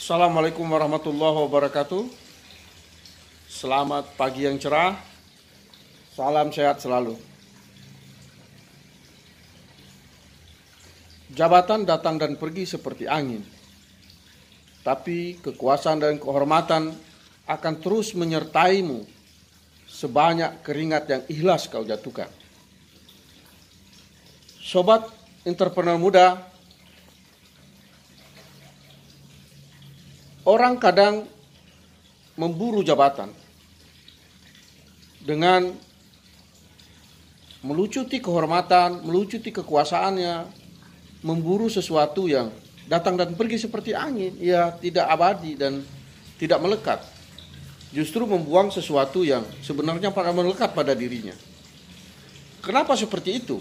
Assalamualaikum warahmatullahi wabarakatuh. Selamat pagi yang cerah. Salam sehat selalu. Jabatan datang dan pergi seperti angin, tapi kekuasaan dan kehormatan akan terus menyertaimu sebanyak keringat yang ikhlas kau jatuhkan. Sobat entrepreneur muda, orang kadang memburu jabatan dengan melucuti kehormatan, melucuti kekuasaannya, memburu sesuatu yang datang dan pergi seperti angin, ya tidak abadi dan tidak melekat. Justru membuang sesuatu yang sebenarnya pada melekat pada dirinya. Kenapa seperti itu?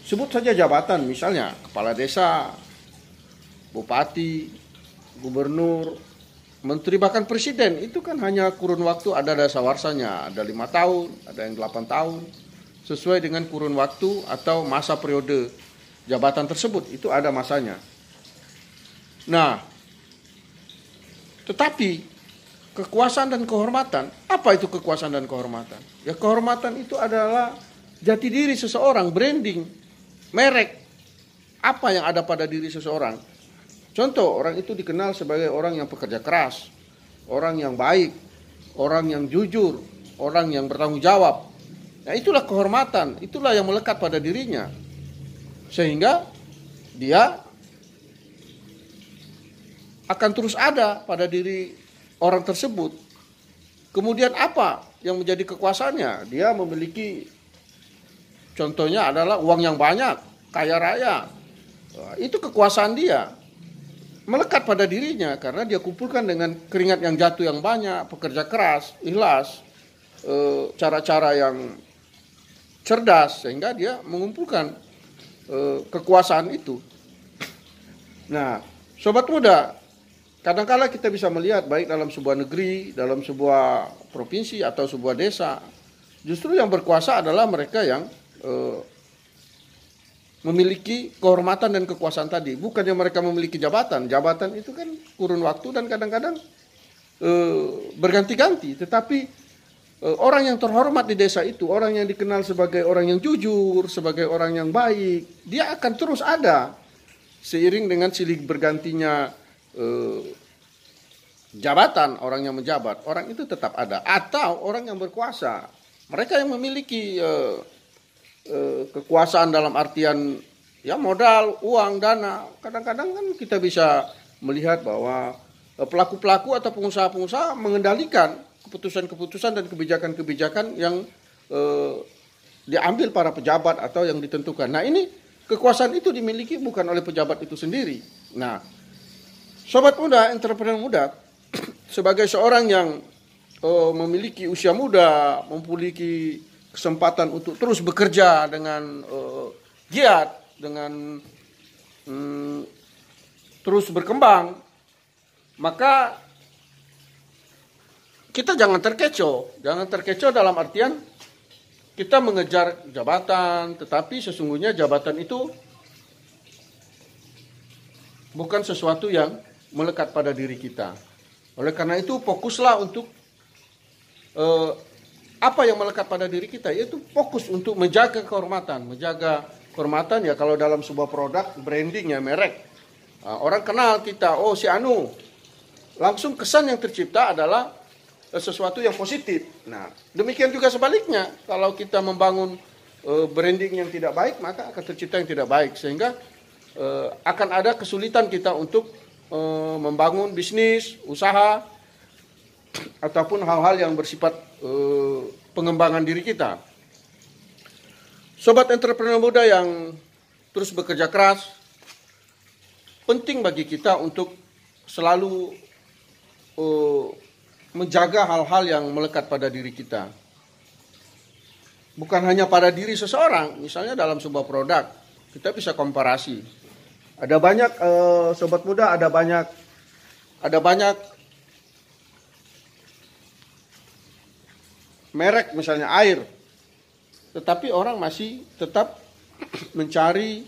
Sebut saja jabatan, misalnya kepala desa, bupati, gubernur, menteri, bahkan presiden. Itu kan hanya kurun waktu, ada dasawarsanya, ada 5 tahun, ada yang 8 tahun, sesuai dengan kurun waktu atau masa periode jabatan tersebut, itu ada masanya. Nah, tetapi kekuasaan dan kehormatan, apa itu kekuasaan dan kehormatan? Ya, kehormatan itu adalah jati diri seseorang, branding, merek, apa yang ada pada diri seseorang. Contoh, orang itu dikenal sebagai orang yang pekerja keras, orang yang baik, orang yang jujur, orang yang bertanggung jawab. Nah, itulah kehormatan, itulah yang melekat pada dirinya. Sehingga dia akan terus ada pada diri orang tersebut. Kemudian apa yang menjadi kekuasaannya? Dia memiliki, contohnya adalah uang yang banyak, kaya raya. Itu kekuasaan dia. Melekat pada dirinya karena dia kumpulkan dengan keringat yang jatuh yang banyak, pekerja keras, ikhlas, cara-cara yang cerdas, sehingga dia mengumpulkan kekuasaan itu. Nah, sobat muda, kadang-kala kita bisa melihat baik dalam sebuah negeri, dalam sebuah provinsi atau sebuah desa, justru yang berkuasa adalah mereka yang memiliki kehormatan dan kekuasaan tadi. Bukannya mereka memiliki jabatan. Jabatan itu kan kurun waktu dan kadang-kadang berganti-ganti. Tetapi orang yang terhormat di desa itu, orang yang dikenal sebagai orang yang jujur, sebagai orang yang baik, dia akan terus ada seiring dengan silih bergantinya jabatan. Orang yang menjabat, orang itu tetap ada. Atau orang yang berkuasa, mereka yang memiliki kekuasaan dalam artian ya modal, uang, dana. Kadang-kadang kan kita bisa melihat bahwa pelaku-pelaku atau pengusaha-pengusaha mengendalikan keputusan-keputusan dan kebijakan-kebijakan yang diambil para pejabat atau yang ditentukan. Nah, ini kekuasaan itu dimiliki bukan oleh pejabat itu sendiri. Nah, sobat muda, entrepreneur muda, sebagai seorang yang memiliki usia muda, memiliki kesempatan untuk terus bekerja dengan giat, dengan terus berkembang, maka kita jangan terkecoh dalam artian kita mengejar jabatan, tetapi sesungguhnya jabatan itu bukan sesuatu yang melekat pada diri kita. Oleh karena itu fokuslah untuk apa yang melekat pada diri kita, yaitu fokus untuk menjaga kehormatan. Menjaga kehormatan ya kalau dalam sebuah produk, branding ya, merek. Orang kenal kita, oh si Anu. Langsung kesan yang tercipta adalah sesuatu yang positif. Nah, demikian juga sebaliknya. Kalau kita membangun branding yang tidak baik, maka akan tercipta yang tidak baik. Sehingga akan ada kesulitan kita untuk membangun bisnis, usaha, ataupun hal-hal yang bersifat pengembangan diri kita. Sobat entrepreneur muda yang terus bekerja keras, penting bagi kita untuk selalu menjaga hal-hal yang melekat pada diri kita. Bukan hanya pada diri seseorang, misalnya dalam sebuah produk, kita bisa komparasi. Ada banyak sobat muda, ada banyak merek, misalnya air. Tetapi orang masih tetap mencari,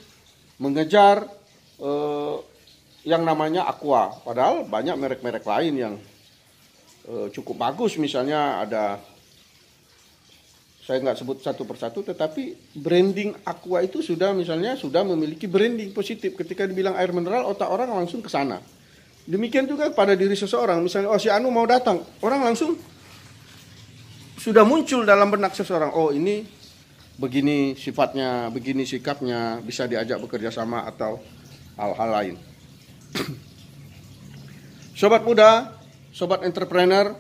mengejar yang namanya Aqua. Padahal banyak merek-merek lain yang cukup bagus, misalnya ada, saya nggak sebut satu persatu, tetapi branding Aqua itu sudah memiliki branding positif. Ketika dibilang air mineral, otak orang langsung ke sana. Demikian juga pada diri seseorang, misalnya si Anu mau datang, orang langsung sudah muncul dalam benak seseorang, oh ini begini sifatnya, begini sikapnya, bisa diajak bekerja sama atau hal-hal lain. Sobat muda, sobat entrepreneur,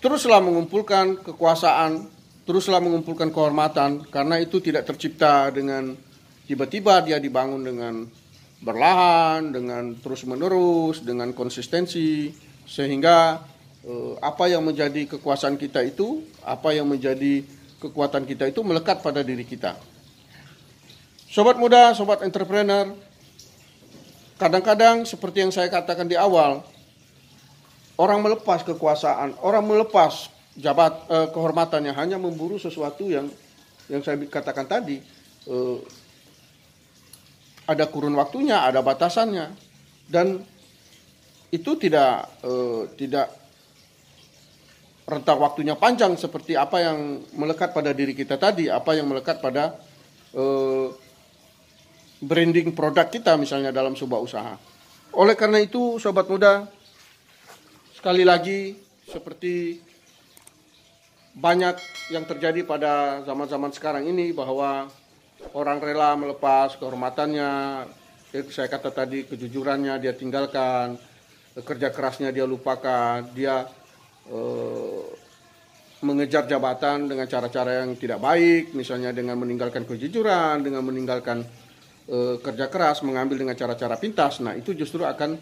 teruslah mengumpulkan kekuasaan, teruslah mengumpulkan kehormatan, karena itu tidak tercipta dengan tiba-tiba, dia dibangun dengan berlahan, dengan terus-menerus, dengan konsistensi, sehingga apa yang menjadi kekuasaan kita itu, apa yang menjadi kekuatan kita itu melekat pada diri kita. Sobat muda, sobat entrepreneur, kadang-kadang seperti yang saya katakan di awal, orang melepas kekuasaan, orang melepas kehormatannya hanya memburu sesuatu yang saya katakan tadi, ada kurun waktunya, ada batasannya, dan itu tidak rentang waktunya panjang seperti apa yang melekat pada diri kita tadi, apa yang melekat pada branding produk kita misalnya dalam sebuah usaha. Oleh karena itu, sobat muda, sekali lagi seperti banyak yang terjadi pada zaman-zaman sekarang ini, bahwa orang rela melepas kehormatannya, saya kata tadi, kejujurannya dia tinggalkan, kerja kerasnya dia lupakan, dia mengejar jabatan dengan cara-cara yang tidak baik, misalnya dengan meninggalkan kejujuran, dengan meninggalkan kerja keras, mengambil dengan cara-cara pintas. Nah, itu justru akan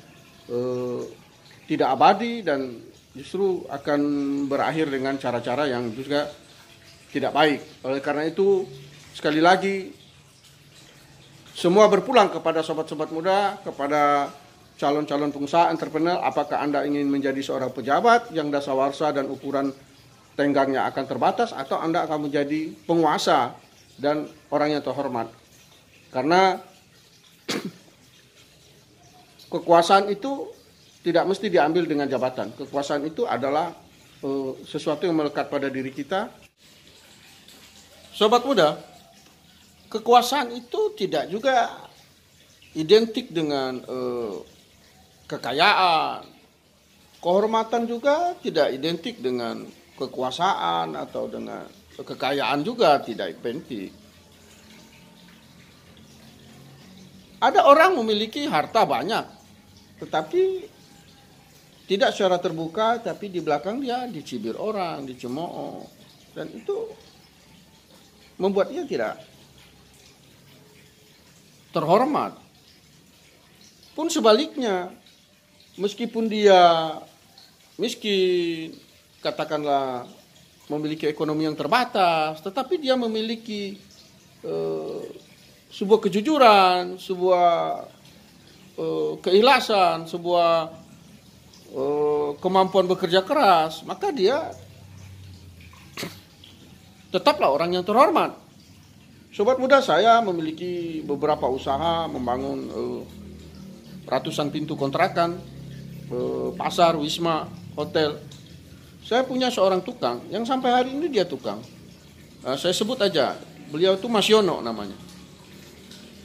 tidak abadi dan justru akan berakhir dengan cara-cara yang juga tidak baik. Oleh karena itu, sekali lagi, semua berpulang kepada sobat-sobat muda, kepada calon-calon pengusaha entrepreneur. Apakah Anda ingin menjadi seorang pejabat yang dasawarsa dan ukuran tenggangnya akan terbatas, atau Anda akan menjadi penguasa dan orang yang terhormat? Karena kekuasaan itu tidak mesti diambil dengan jabatan. Kekuasaan itu adalah sesuatu yang melekat pada diri kita. Sobat muda, kekuasaan itu tidak juga identik dengan kekayaan. Kehormatan juga tidak identik dengan kekuasaan atau dengan kekayaan juga tidak identik. Ada orang memiliki harta banyak, tetapi tidak secara terbuka, tapi di belakang dia dicibir orang, dicemooh, dan itu membuat dia tidak terhormat. Pun sebaliknya, meskipun dia miskin, katakanlah memiliki ekonomi yang terbatas, tetapi dia memiliki sebuah kejujuran, sebuah keikhlasan, sebuah kemampuan bekerja keras, maka dia tetaplah orang yang terhormat. Sobat muda, saya memiliki beberapa usaha membangun ratusan pintu kontrakan, pasar, wisma, hotel. Saya punya seorang tukang yang sampai hari ini dia tukang. Saya sebut aja, beliau itu Mas Yono namanya.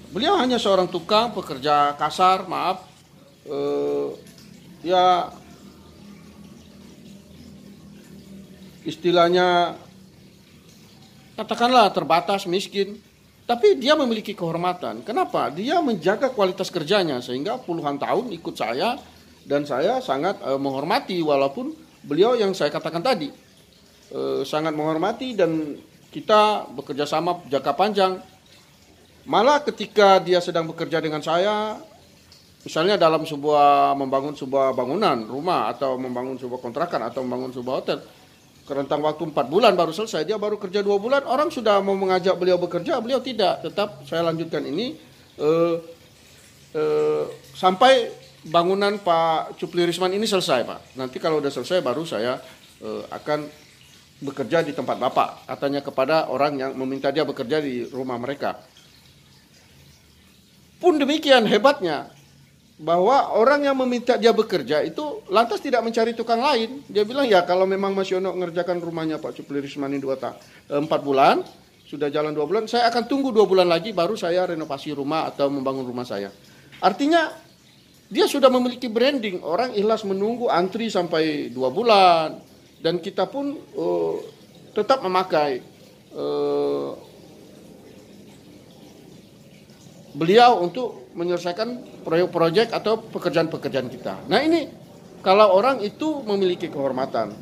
Beliau hanya seorang tukang, pekerja kasar, maaf, ya istilahnya katakanlah terbatas, miskin, tapi dia memiliki kehormatan. Kenapa? Dia menjaga kualitas kerjanya sehingga puluhan tahun ikut saya, dan saya sangat menghormati, walaupun beliau yang saya katakan tadi sangat menghormati, dan kita bekerja sama jangka panjang. Malah ketika dia sedang bekerja dengan saya, misalnya dalam membangun sebuah bangunan rumah, atau membangun sebuah kontrakan, atau membangun sebuah hotel, rentang waktu 4 bulan baru selesai, dia baru kerja 2 bulan, orang sudah mau mengajak beliau bekerja, beliau tidak, tetap saya lanjutkan ini sampai bangunan Pak Cupli Risman ini selesai, Pak. Nanti kalau udah selesai baru saya akan bekerja di tempat Bapak, katanya kepada orang yang meminta dia bekerja di rumah mereka. Pun demikian hebatnya, bahwa orang yang meminta dia bekerja itu lantas tidak mencari tukang lain. Dia bilang, ya kalau memang Mas Yono ngerjakan rumahnya Pak Supli Rismani 4 bulan, sudah jalan 2 bulan, saya akan tunggu 2 bulan lagi baru saya renovasi rumah atau membangun rumah saya. Artinya dia sudah memiliki branding, orang ikhlas menunggu antri sampai 2 bulan, dan kita pun tetap memakai beliau untuk menyelesaikan proyek-proyek atau pekerjaan-pekerjaan kita. Nah ini kalau orang itu memiliki kehormatan,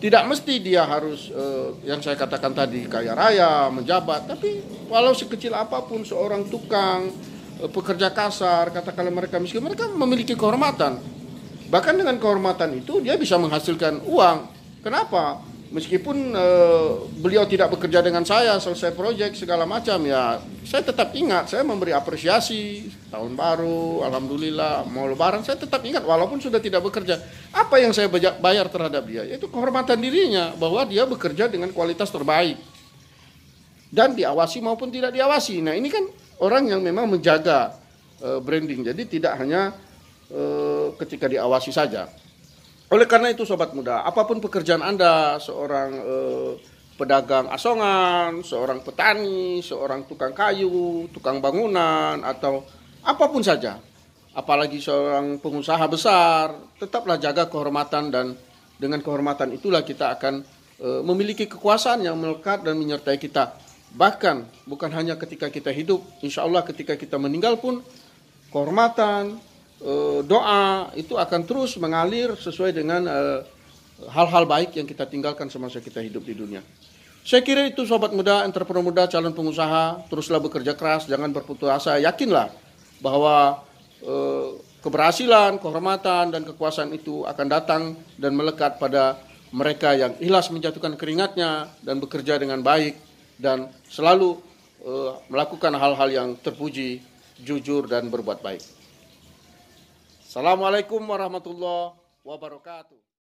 tidak mesti dia harus yang saya katakan tadi kaya raya, menjabat, tapi walau sekecil apapun seorang tukang, pekerja kasar, katakanlah mereka miskin, mereka memiliki kehormatan. Bahkan dengan kehormatan itu dia bisa menghasilkan uang. Kenapa? Meskipun beliau tidak bekerja dengan saya, selesai proyek segala macam, ya saya tetap ingat, saya memberi apresiasi, tahun baru, alhamdulillah, mau lebaran, saya tetap ingat walaupun sudah tidak bekerja. Apa yang saya bayar terhadap dia? Yaitu kehormatan dirinya, bahwa dia bekerja dengan kualitas terbaik. Dan diawasi maupun tidak diawasi. Nah ini kan orang yang memang menjaga branding, jadi tidak hanya ketika diawasi saja. Oleh karena itu sobat muda, apapun pekerjaan Anda, seorang pedagang asongan, seorang petani, seorang tukang kayu, tukang bangunan, atau apapun saja, apalagi seorang pengusaha besar, tetaplah jaga kehormatan, dan dengan kehormatan itulah kita akan memiliki kekuasaan yang melekat dan menyertai kita. Bahkan bukan hanya ketika kita hidup, insya Allah ketika kita meninggal pun kehormatan, doa itu akan terus mengalir sesuai dengan hal-hal baik yang kita tinggalkan semasa kita hidup di dunia. Saya kira itu sobat muda, entrepreneur muda, calon pengusaha, teruslah bekerja keras, jangan berputus asa. Yakinlah bahwa keberhasilan, kehormatan, dan kekuasaan itu akan datang dan melekat pada mereka yang ikhlas menjatuhkan keringatnya dan bekerja dengan baik dan selalu melakukan hal-hal yang terpuji, jujur, dan berbuat baik. Assalamualaikum warahmatullahi wabarakatuh.